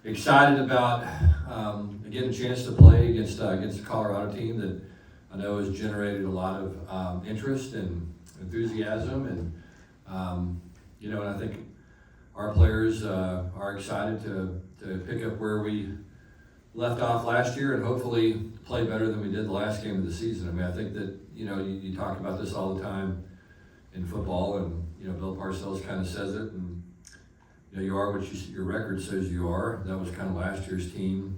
excited about getting a chance to play against a Colorado team that I know has generated a lot of interest and enthusiasm, and and I think our players are excited to pick up where we left off last year and hopefully play better than we did the last game of the season. I mean, I think that you talk about this all the time in football, and Bill Parcells kind of says it, and you are what your record says you are. That was kind of last year's team,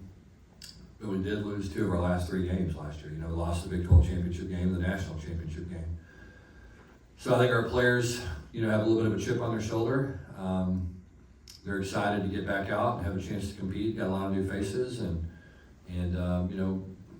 but we did lose 2 of our last 3 games last year. We lost the Big 12 championship game, the national championship game. So I think our players, have a little bit of a chip on their shoulder. They're excited to get back out and have a chance to compete. Got a lot of new faces, and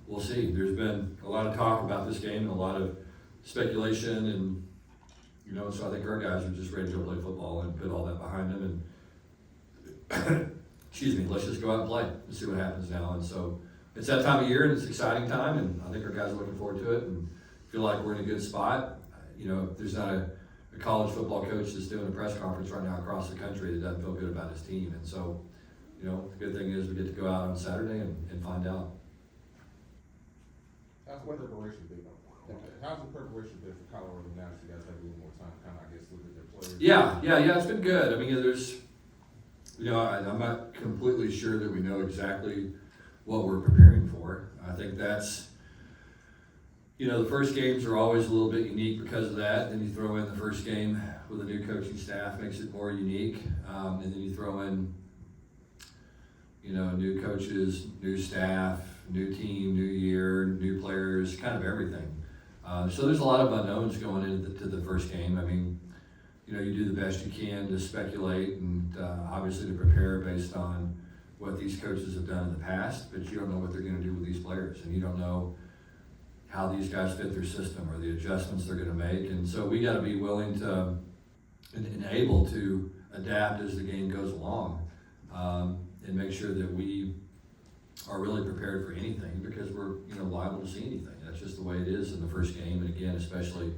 we'll see. There's been a lot of talk about this game and a lot of speculation, and so I think our guys are just ready to go play football and put all that behind them, and excuse me, let's just go out and play and see what happens now. And so it's that time of year, and it's an exciting time, and I think our guys are looking forward to it and feel like we're in a good spot. If there's not a college football coach that's doing a press conference right now across the country that doesn't feel good about his team. And so, the good thing is we get to go out on Saturday and find out. How's the preparation been? How's the preparation been for Colorado now that you guys have a little more time to kind of, look at their players? Yeah, it's been good. I mean, there's, I'm not completely sure that we know exactly what we're preparing for. I think that's, the first games are always a little bit unique because of that. Then you throw in the first game with a new coaching staff, makes it more unique. And then you throw in, new coaches, new staff, new team, new year, new players, kind of everything. So there's a lot of unknowns going into the first game. I mean, you do the best you can to speculate and obviously to prepare based on what these coaches have done in the past, but you don't know what they're going to do with these players, and you don't know how these guys fit their system or the adjustments they're going to make. And so we got to be willing to and able to adapt as the game goes along, and make sure that we are really prepared for anything, because we're liable to see anything. That's just the way it is in the first game, and again, especially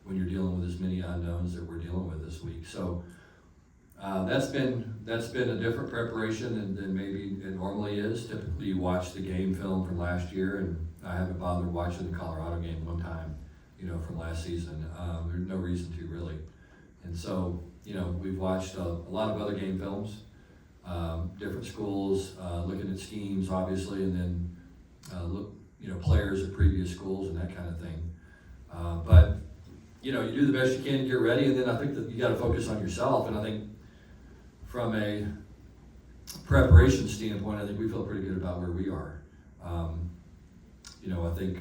when you're dealing with as many unknowns that we're dealing with this week. So that's been a different preparation than maybe it normally is. Typically you watch the game film from last year, and I haven't bothered watching the Colorado game one time, from last season. There's no reason to, really. And so, we've watched a lot of other game films, different schools, looking at schemes, obviously, and then look, players at previous schools and that kind of thing. But you do the best you can to get ready, and then I think that you got to focus on yourself. And I think from a preparation standpoint, I think we feel pretty good about where we are. I think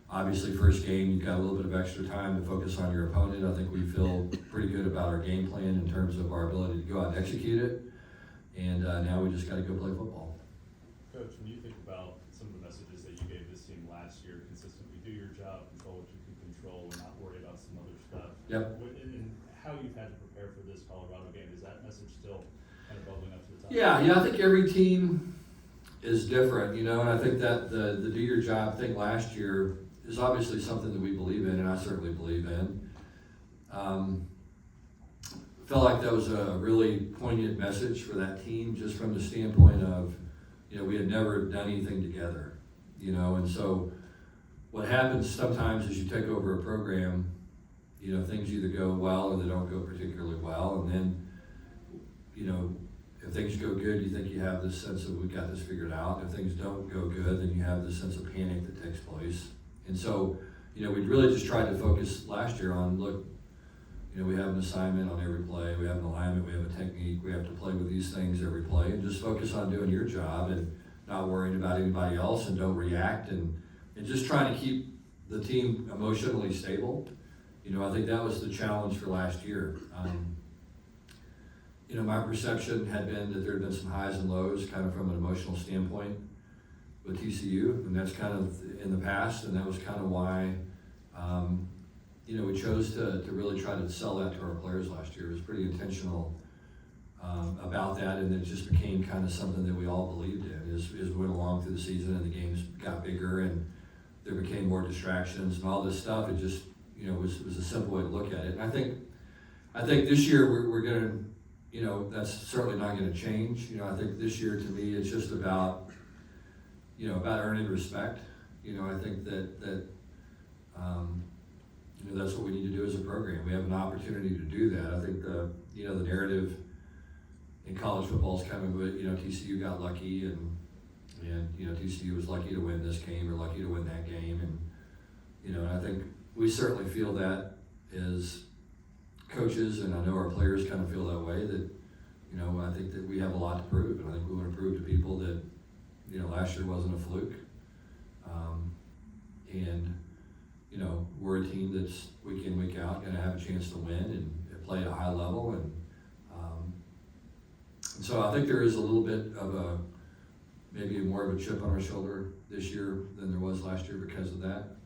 obviously first game, you've got a little bit of extra time to focus on your opponent. I think we feel pretty good about our game plan in terms of our ability to go out and execute it. And now we just got to go play football. Coach, when you think about some of the messages that you gave this team last year, consistently do your job, control what you can control, and not worry about some other stuff. Yep. And how you've had to prepare for this Colorado game, is that message still kind of bubbling up to the top? Yeah, I think every team is different, and I think that the do your job thing last year is obviously something that we believe in, and I certainly believe in. Felt like that was a really poignant message for that team, just from the standpoint of, we had never done anything together, and so what happens sometimes is you take over a program, things either go well or they don't go particularly well, and then, if things go good, you think you have this sense of, we've got this figured out. If things don't go good, then you have this sense of panic that takes place. And so, we really just tried to focus last year on, look, we have an assignment on every play, we have an alignment, we have a technique, we have to play with these things every play, and just focus on doing your job and not worrying about anybody else, and don't react, and just trying to keep the team emotionally stable. I think that was the challenge for last year. My perception had been that there had been some highs and lows kind of from an emotional standpoint with TCU, and that's kind of in the past, and that was kind of why we chose to really try to sell that to our players last year. It was pretty intentional about that, and it just became kind of something that we all believed in as we went along through the season, and the games got bigger, and there became more distractions and all this stuff. It just was a simple way to look at it. And I think this year we're going to you know, that's certainly not gonna change. You know, I think this year, to me, it's just about, you know, about earning respect. You know, I think that you know, that's what we need to do as a program. We have an opportunity to do that. I think you know, the narrative in college football is coming with, you know, TCU got lucky and you know, TCU was lucky to win this game or lucky to win that game. And, you know, and I think we certainly feel that as coaches, and I know our players kind of feel that way, that, you know, I think that we have a lot to prove, and I think we want to prove to people that, you know, last year wasn't a fluke. And, you know, we're a team that's week in, week out going to have a chance to win and play at a high level. And so I think there is a little bit of maybe more of a chip on our shoulder this year than there was last year because of that.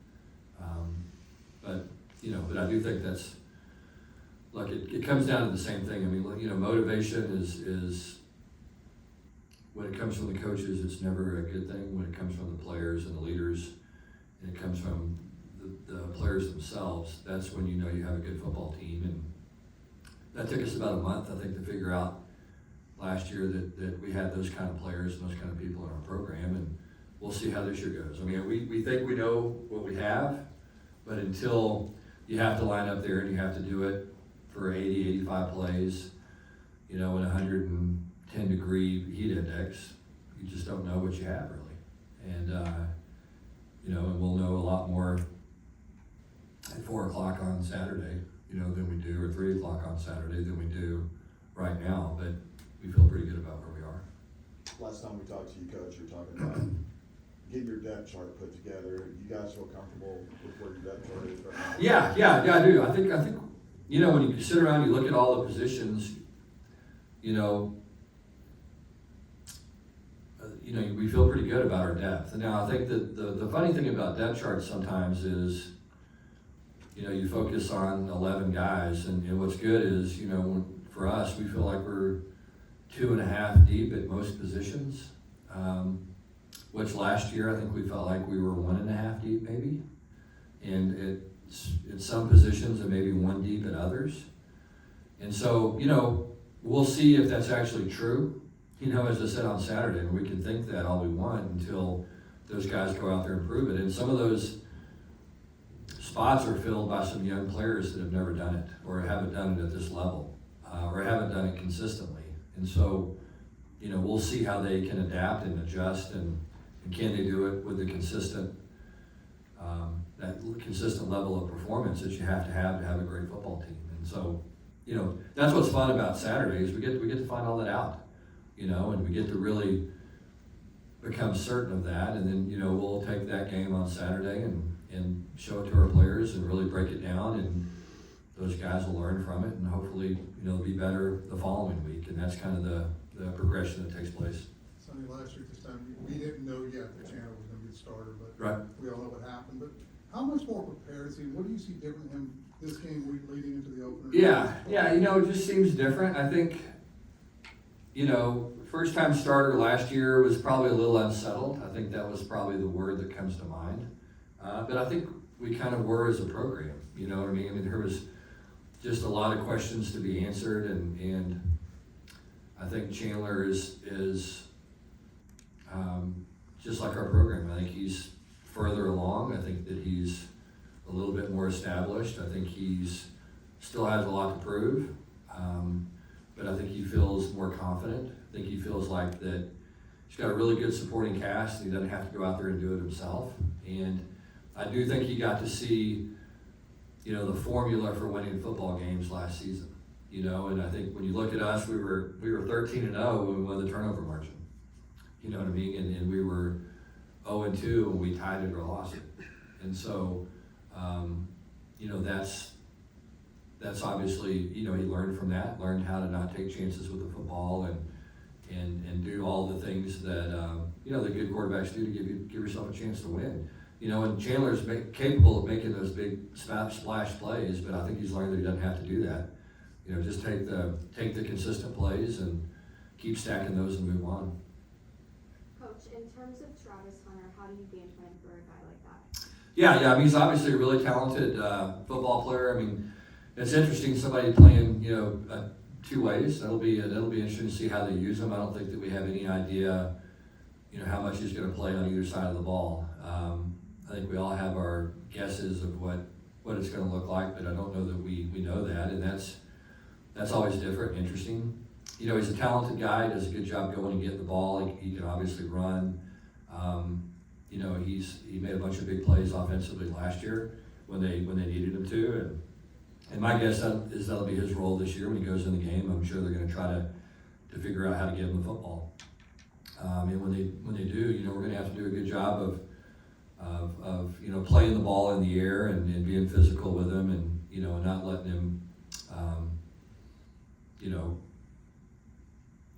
But, you know, but I do think that's, like, it comes down to the same thing. I mean, you know, motivation is when it comes from the coaches, it's never a good thing. When it comes from the players and the leaders, and it comes from the players themselves, that's when you know you have a good football team. And that took us about a month, I think, to figure out last year that we had those kind of players and those kind of people in our program, and we'll see how this year goes. I mean, we think we know what we have, but until you have to line up there and you have to do it for 80, 85 plays, you know, in 110-degree heat index, you just don't know what you have really. And, you know, and we'll know a lot more at 4 o'clock on Saturday, you know, than we do, or 3 o'clock on Saturday than we do right now, but we feel pretty good about where we are. Last time we talked to you, Coach, you were talking about getting your depth chart put together. You guys feel comfortable with where your depth chart is right now? Yeah, I do. I think, you know, when you sit around, you look at all the positions, you know, we feel pretty good about our depth. And now I think that the funny thing about depth charts sometimes is, you know, you focus on 11 guys, and what's good is, you know, for us, we feel like we're 2.5 deep at most positions, which last year I think we felt like we were 1.5 deep maybe, and at some positions and maybe 1 deep at others. And so, you know, we'll see if that's actually true. You know, as I said on Saturday, and we can think that all we want until those guys go out there and prove it. And some of those spots are filled by some young players that have never done it, or haven't done it at this level, or haven't done it consistently. And so, you know, we'll see how they can adapt and adjust, and can they do it with the consistent, that consistent level of performance that you have to have a great football team. And so, you know, that's what's fun about Saturday is we get to find all that out, you know, and we get to really become certain of that. And then, you know, we'll take that game on Saturday and show it to our players and really break it down, and those guys will learn from it, and hopefully, you know, it'll be better the following week. And that's kind of the progression that takes place. Sonny, last year at this time, we didn't know yet that Chandler was going to be the starter, but Right. we all know what happened. But how much more prepared is he? What do you see different in this game leading into the opener? Yeah, you know, it just seems different. I think, you know, first time starter last year was probably a little unsettled. I think that was probably the word that comes to mind. But I think we kind of were as a program, you know what I mean? I mean, there was just a lot of questions to be answered, and I think Chandler is just like our program. I think he's further along. I think that he's a little bit more established. I think he's still has a lot to prove, but I think he feels more confident. I think he feels like that he's got a really good supporting cast, and he doesn't have to go out there and do it himself. And I do think he got to see, you know, the formula for winning football games last season. You know, and I think when you look at us, we were 13-0 when we won the turnover margin. You know what I mean? And we were 0-2 when we tied it or lost it. And so, you know, that's obviously, you know, he learned from that, learned how to not take chances with the football, and do all the things that you know, the good quarterbacks do to give yourself a chance to win. You know, and Chandler's capable of making those big splash plays, but I think he's learned that he doesn't have to do that. You know, just take the consistent plays and keep stacking those and move on. Coach, in terms of Travis Hunter, how do you game plan for a guy like that? Yeah, I mean, he's obviously a really talented football player. I mean, it's interesting, somebody playing, you know, a two ways. That'll be interesting to see how they use him. I don't think that we have any idea, how much he's going to play on either side of the ball. I think we all have our guesses of what it's going to look like, but I don't know that we know that, and that's always different and interesting. He's a talented guy, does a good job going and getting the ball. He can obviously run. He made a bunch of big plays offensively last year when they needed him to, and my guess is that'll be his role this year when he goes in the game. I'm sure they're going to try to figure out how to get him the football. And when they do, we're going to have to do a good job of playing the ball in the air and being physical with him, and not letting him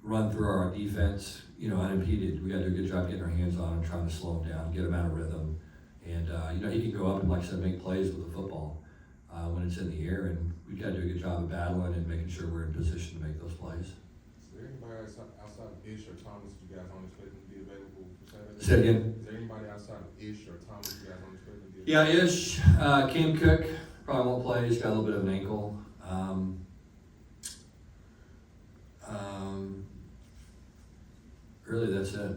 run through our defense unimpeded. We got to do a good job getting our hands on him, trying to slow him down, get him out of rhythm, and he can go up and, like I said, make plays with the football when it's in the air, and we've got to do a good job of battling and making sure we're in position to make those plays. Is there anybody outside of Ish or Thomas you guys aren't expecting to be available for Saturday? Say it again. Is there anybody outside of Ish or Thomas you guys aren't expecting to be Yeah, available? Ish, Cam Cook probably won't play. He's got a little bit of an ankle. Really, that's it.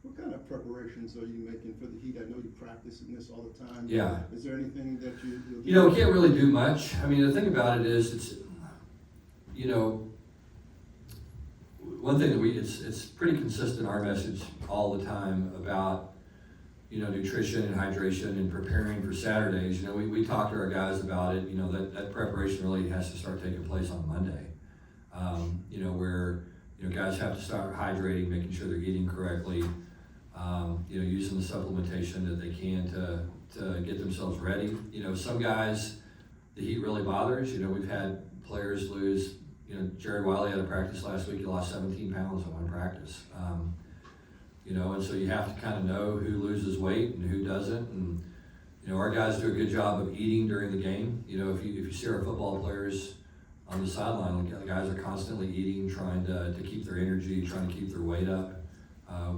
What kind of preparations are you making for the Heat? I know you practice in this all the time. Yeah. Is there anything that you'll do? We can't really do much. I mean, the thing about it is, it's, one thing that it's pretty consistent, our message all the time about, nutrition and hydration and preparing for Saturdays. We talk to our guys about it, that preparation really has to start taking place on Monday. Where, guys have to start hydrating, making sure they're eating correctly, using the supplementation that they can to get themselves ready. Some guys, the heat really bothers. We've had players lose, Jared Wiley had a practice last week, he lost 17 pounds in one practice. And so you have to kind of know who loses weight and who doesn't. And, our guys do a good job of eating during the game. If you see our football players on the sideline, the guys are constantly eating, trying to keep their energy, trying to keep their weight up.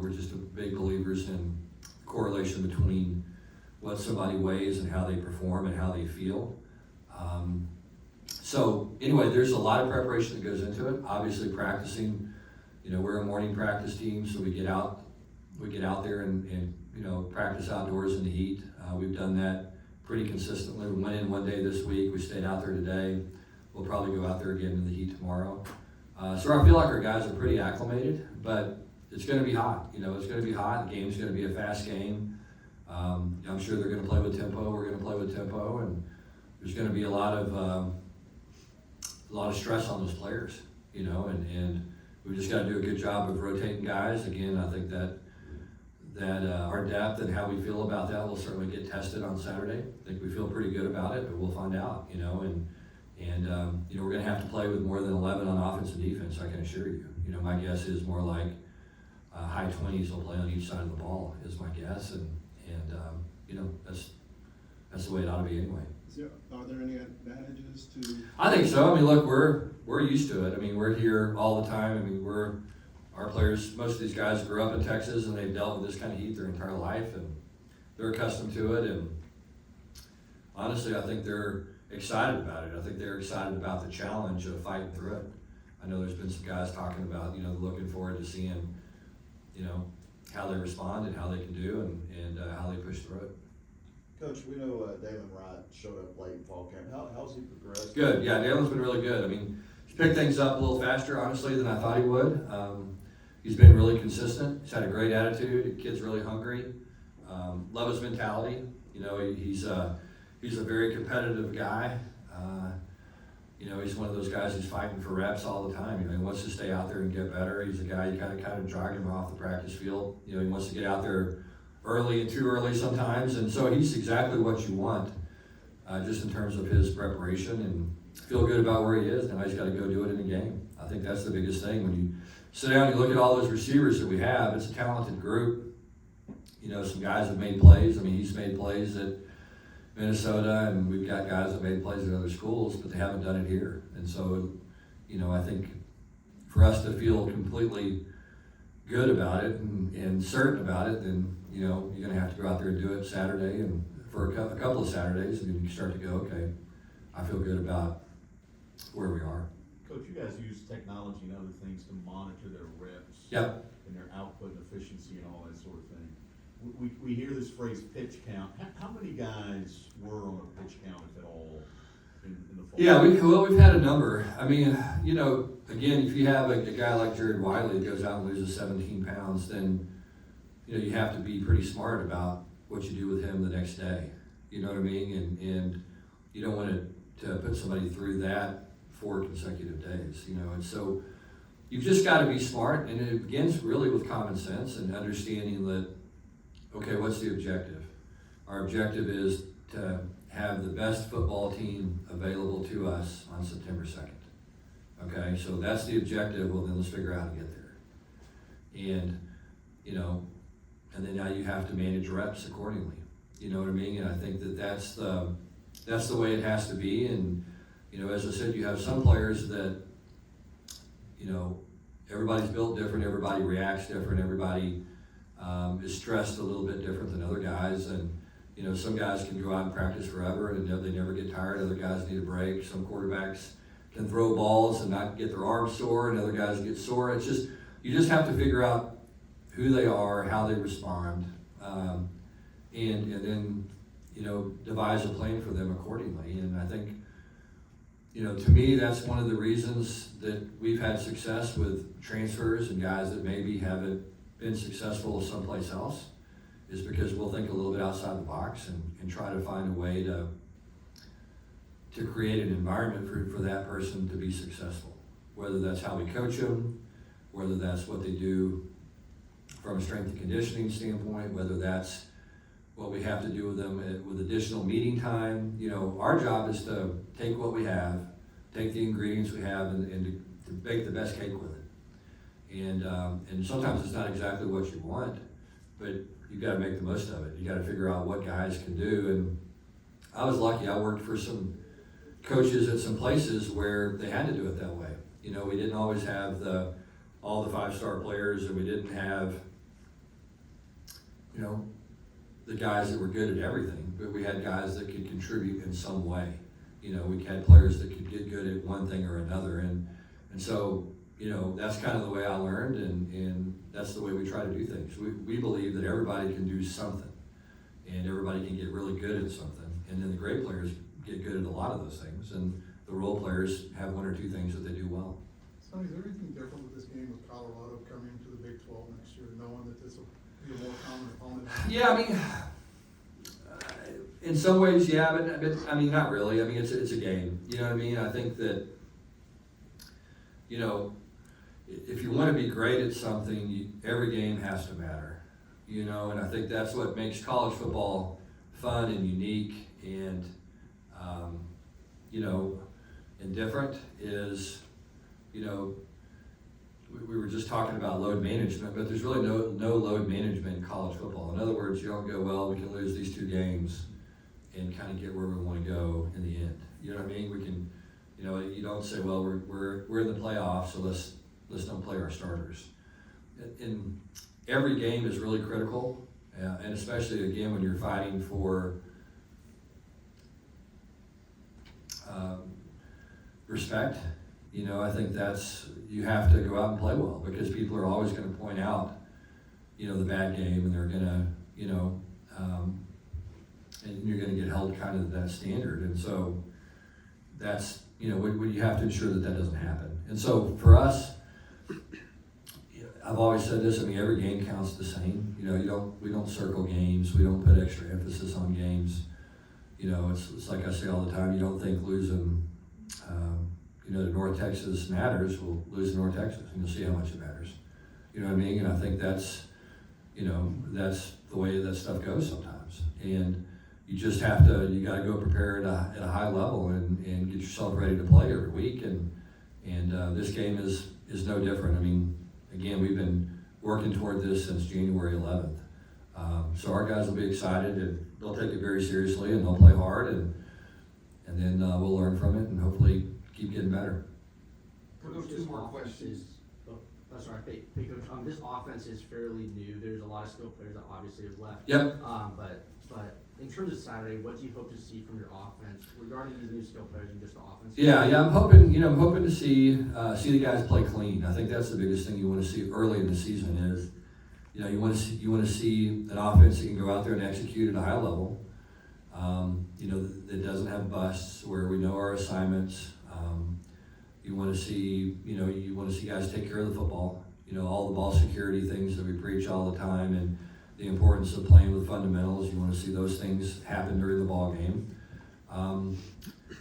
We're just big believers in correlation between what somebody weighs and how they perform and how they feel. So anyway, there's a lot of preparation that goes into it. Obviously practicing, we're a morning practice team, so we get out there and practice outdoors in the heat. We've done that pretty consistently. We went in one day this week, we stayed out there today. We'll probably go out there again in the heat tomorrow. So I feel like our guys are pretty acclimated, but it's going to be hot. It's going to be hot. The game's going to be a fast game. I'm sure they're going to play with tempo. We're going to play with tempo, and there's going to be a lot of stress on those players. And we've just got to do a good job of rotating guys. Again, I think that our depth and how we feel about that will certainly get tested on Saturday. I think we feel pretty good about it, but we'll find out. And we're going to have to play with more than 11 on offense and defense, I can assure you. My guess is more like high 20s will play on each side of the ball, is my guess. And that's the way it ought to be anyway. Are there any advantages to? I think so. I mean, look, we're used to it. I mean, we're here all the time. I mean, our players, most of these guys grew up in Texas and they've dealt with this kind of heat their entire life, and they're accustomed to it. And honestly, I think they're excited about it. I think they're excited about the challenge of fighting through it. I know there's been some guys talking about, looking forward to seeing, how they respond and how they can do and how they push through it. Coach, we know Dalen Wright showed up late in fall camp. How's he progressed? Good, yeah, Dalen's been really good. I mean, he's picked things up a little faster, honestly, than I thought he would. He's been really consistent. He's had a great attitude. The kid's really hungry. Love his mentality. He's a very competitive guy. He's one of those guys who's fighting for reps all the time. He wants to stay out there and get better. He's a guy you kind of drag him off the practice field. He wants to get out there early and too early sometimes, and so he's exactly what you want, just in terms of his preparation, and feel good about where he is. Now he's got to go do it in the game. I think that's the biggest thing. When you sit down and you look at all those receivers that we have, it's a talented group. Some guys have made plays. I mean, he's made plays at Minnesota, and we've got guys that made plays at other schools, but they haven't done it here. And so, I think for us to feel completely good about it and certain about it, then, you're going to have to go out there and do it Saturday, and for a couple of Saturdays, and then you start to go, okay, I feel good about where we are. Coach, you guys use technology and other things to monitor their reps. Yep. And their output and efficiency and all that sort of thing. We hear this phrase pitch count. How many guys were on a pitch count, if at all, in the fall? Yeah, we've had a number. I mean, you know, again, if you have a guy like Jared Wiley that goes out and loses 17 pounds, then, you know, you have to be pretty smart about what you do with him the next day. You know what I mean? And you don't want to put somebody through that 4 consecutive days, you know, and so you've just got to be smart, and it begins really with common sense and understanding that, okay, what's the objective? Our objective is to have the best football team available to us on September 2nd. Okay, so that's the objective. Well, then let's figure out how to get there. And, you know, and then now you have to manage reps accordingly. You know what I mean? And I think that that's the way it has to be. And, you know, as I said, you have some players that, you know, everybody's built different, everybody reacts different, everybody is stressed a little bit different than other guys. And, you know, some guys can go out and practice forever and they never get tired. Other guys need a break. Some quarterbacks can throw balls and not get their arms sore, and other guys get sore. It's just, you just have to figure out who they are, how they respond, and then, you know, devise a plan for them accordingly. And I think, you know, to me, that's one of the reasons that we've had success with transfers and guys that maybe haven't been successful someplace else, is because we'll think a little bit outside the box and try to find a way to create an environment for that person to be successful. Whether that's how we coach them, whether that's what they do from a strength and conditioning standpoint, whether that's what we have to do with them with additional meeting time. You know, our job is to take what we have, take the ingredients we have, and to bake the best cake with it. And sometimes it's not exactly what you want, but you've got to make the most of it. You got to figure out what guys can do. And I was lucky. I worked for some coaches at some places where they had to do it that way. You know, we didn't always have all the 5-star players, and we didn't have, you know, the guys that were good at everything, but we had guys that could contribute in some way. You know, we had players that could get good at one thing or another, and so, you know, that's kind of the way I learned, and that's the way we try to do things. We believe that everybody can do something, and everybody can get really good at something, and then the great players get good at a lot of those things, and the role players have 1 or 2 things that they do well. Sonny, is there anything different with this game with Colorado coming to the Big 12 next year, knowing that this will be a more common opponent? Yeah, I mean, in some ways, yeah, but I mean, not really. I mean, it's a game. You know what I mean? I think that, you know, if you want to be great at something, every game has to matter. You know, and I think that's what makes college football fun and unique and, you know, and different is, you know, we were just talking about load management, but there's really no load management in college football. In other words, you don't go, well, we can lose these 2 games and kind of get where we want to go in the end. You know what I mean? We can, you know, you don't say, well, we're in the playoffs, so let's don't play our starters. And every game is really critical, and especially again when you're fighting for respect. You know, I think you have to go out and play well, because people are always going to point out, you know, the bad game, and they're going to, you know, and you're going to get held kind of to that standard. And so that's, you know, you have to ensure that doesn't happen. And so for us, I've always said this, I mean, every game counts the same. You know, we don't circle games. We don't put extra emphasis on games. You know, it's like I say all the time, you don't think losing, you know, to North Texas matters. Well, lose to North Texas, and you'll see how much it matters. You know what I mean? And I think that's, you know, that's the way that stuff goes sometimes. And you just have to, you got to go prepared at a high level and get yourself ready to play every week. And this game is no different. I mean, again, we've been working toward this since January 11th. So our guys will be excited, and they'll take it very seriously, and they'll play hard, and then we'll learn from it and hopefully keep getting better. Coach, 2 more questions. Sorry, this offense is fairly new. There's a lot of skilled players that obviously have left. Yep. But in terms of Saturday, what do you hope to see from your offense regarding these new skill players and just the offense? Yeah, I'm hoping to see the guys play clean. I think that's the biggest thing you want to see early in the season is, you want to see an offense that can go out there and execute at a high level. That doesn't have busts, where we know our assignments. You want to see guys take care of the football. All the ball security things that we preach all the time, and the importance of playing with fundamentals. You want to see those things happen during the ball game.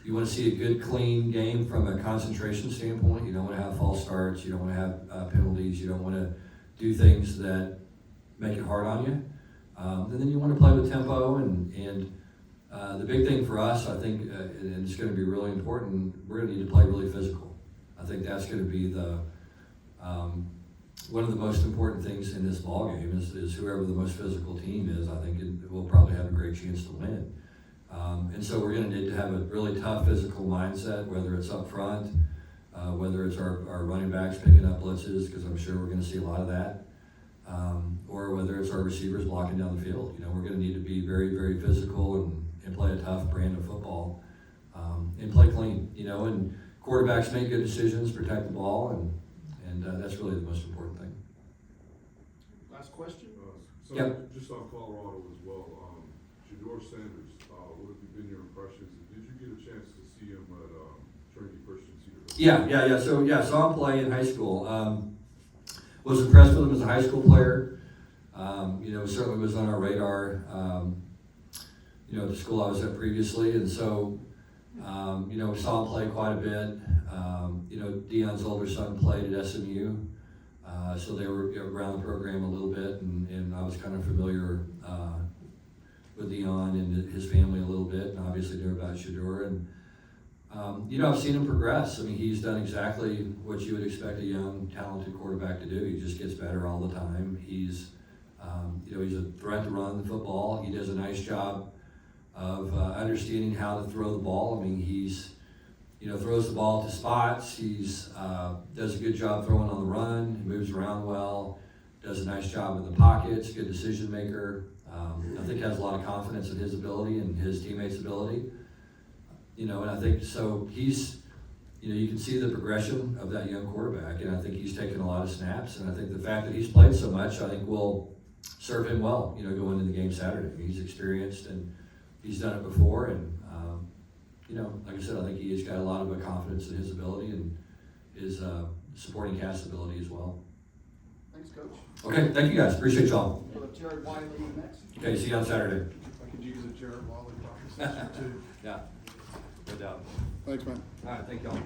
You want to see a good, clean game from a concentration standpoint. You don't want to have false starts. You don't want to have penalties. You don't want to do things that make it hard on you. And then you want to play with tempo. And the big thing for us, I think, and it's going to be really important, we're going to need to play really physical. I think that's going to be one of the most important things in this ball game is whoever the most physical team is. I think it will probably have a great chance to win. And so we're going to need to have a really tough physical mindset, whether it's up front, whether it's our running backs picking up blitzes, because I'm sure we're going to see a lot of that, or whether it's our receivers blocking down the field. We're going to need to be very, very physical and play a tough brand of football, and play clean. And quarterbacks make good decisions, protect the ball, and that's really the most important thing. Last question? So Yep. just on Colorado as well, Shedeur Sanders, what have been your impressions? Did you get a chance to see him at Trinity Christian Cedar? Yeah. So saw him play in high school. Was impressed with him as a high school player. Certainly was on our radar. At the school I was at previously, and so we saw him play quite a bit. Deion's older son played at SMU, so they were around the program a little bit, and I was kind of familiar with Deion and his family a little bit, and obviously knew about Shedeur. And I've seen him progress. I mean, he's done exactly what you would expect a young, talented quarterback to do. He just gets better all the time. He's a threat to run the football. He does a nice job of understanding how to throw the ball. I mean, he's throws the ball to spots. He's does a good job throwing on the run. He moves around well. Does a nice job in the pockets. Good decision maker. I think has a lot of confidence in his ability and his teammates' ability. And I think so. He's you can see the progression of that young quarterback, and I think he's taken a lot of snaps. And I think the fact that he's played so much, I think will serve him well. Going into the game Saturday. I mean, he's experienced and he's done it before, and like I said, I think he's got a lot of confidence in his ability and his supporting cast ability as well. Thanks, Coach. Okay, thank you guys. Appreciate y'all. We'll have Jared Wiley next. Okay, see you on Saturday. I could use a Jared Wally conversation too. Yeah, no doubt. Thanks, man. All right, thank y'all.